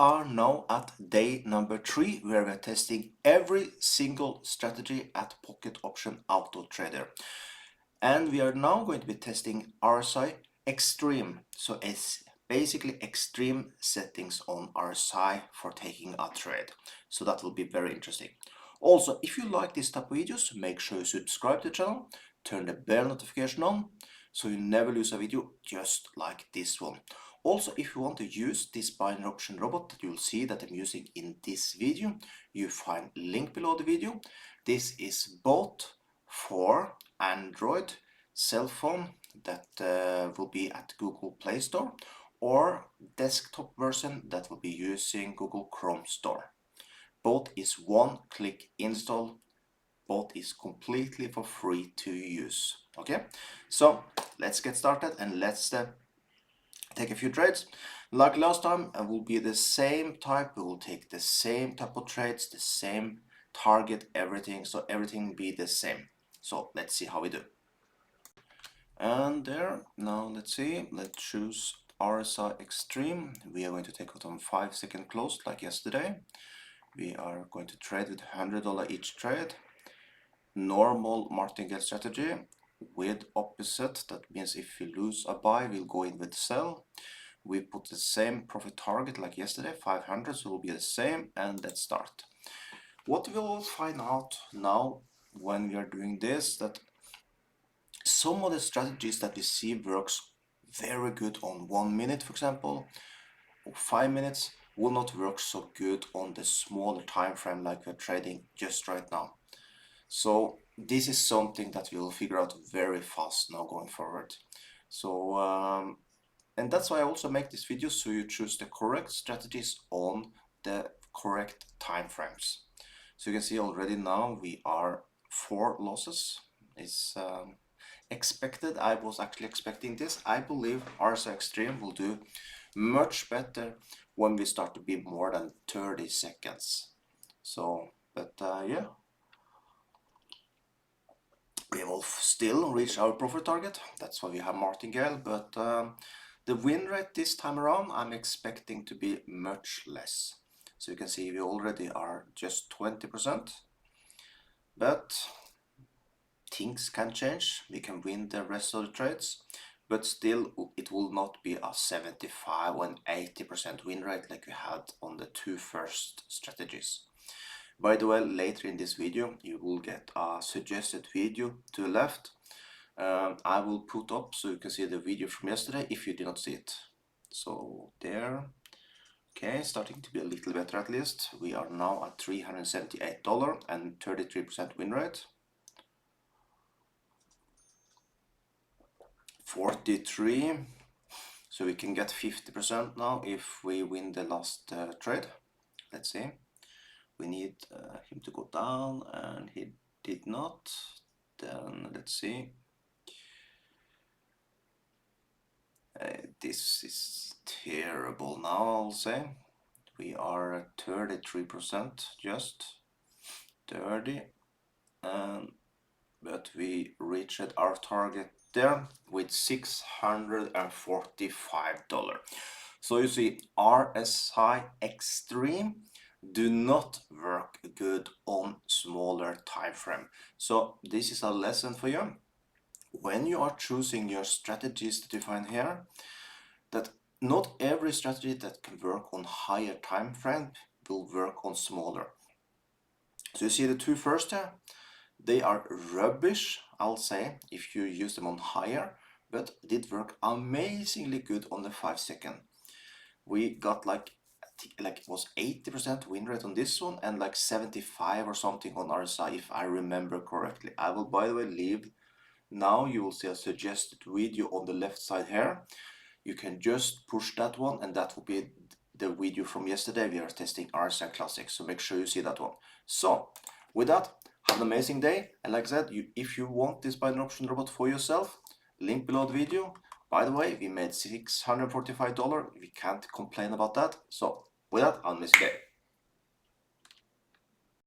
are now at day number 3, where we're testing every single strategy at Pocket Option Auto Trader. And we are now going to be testing RSI Extreme. So it's basically extreme settings on RSI for taking a trade. So that will be very interesting. Also, if you like this type of videos, make sure you subscribe to the channel, turn the bell notification on, so you never lose a video just like this one. Also, if you want to use this binary option robot that you'll see that I'm using in this video, you find link below the video. This is both for Android cell phone that will be at Google Play Store, or desktop version that will be using Google Chrome Store. Both is one-click install. Both is completely for free to use. Okay, so let's get started and let's take a few trades. Like last time, it will be the same type. We will take the same type of trades, the same target, everything. So everything be the same. So let's see how we do. And there, now let's see. Let's choose RSI Extreme. We are going to take it on 5-second close like yesterday. We are going to trade with $100 each trade. Normal martingale strategy with opposite. That means if we lose a buy, we'll go in with sell. We put the same profit target like yesterday, 500, so it will be the same. And let's start. What we will find out now when we are doing this, that some of the strategies that we see works very good on 1 minute, for example, or 5 minutes, will not work so good on the smaller time frame like we're trading just right now. So this is something that we will figure out very fast now going forward. So and that's why I also make this video, so you choose the correct strategies on the correct time frames. So you can see already now we are 4 losses. It's expected. I was actually expecting this. I believe RSI Extreme will do much better when we start to be more than 30 seconds. So, but yeah, we will still reach our profit target. That's why we have martingale, but the win rate this time around I'm expecting to be much less. So you can see we already are just 20%, but things can change. We can win the rest of the trades, but still it will not be a 75 and 80% win rate like we had on the 2 first strategies. By the way, later in this video you will get a suggested video to the left. I will put up so you can see the video from yesterday if you did not see it. So there. Okay, starting to be a little better at least. We are now at $378 and 33% win rate. 43, so we can get 50% now if we win the last trade. Let's see. We need him to go down, and he did not. Then let's see. This is terrible now, I'll say. We are at 33%, just 30, but we reached our target there with $645. So you see, RSI Extreme do not work good on smaller time frame. So this is a lesson for you. When you are choosing your strategies that you find here, that not every strategy that can work on higher time frame will work on smaller. So you see the 2 first here, they are rubbish, I'll say, if you use them on higher, but did work amazingly good on the 5-second. We got like it was 80% win rate on this one and like 75 or something on RSI if I remember correctly. I will, by the way, leave. Now you will see a suggested video on the left side here. You can just push that one, and that will be the video from yesterday. We are testing RSI Classic, so make sure you see that one. So with that, have an amazing day. And like I said, if you want this binary option robot for yourself, link below the video. By the way, we made $645. We can't complain about that. So with that, have an amazing day.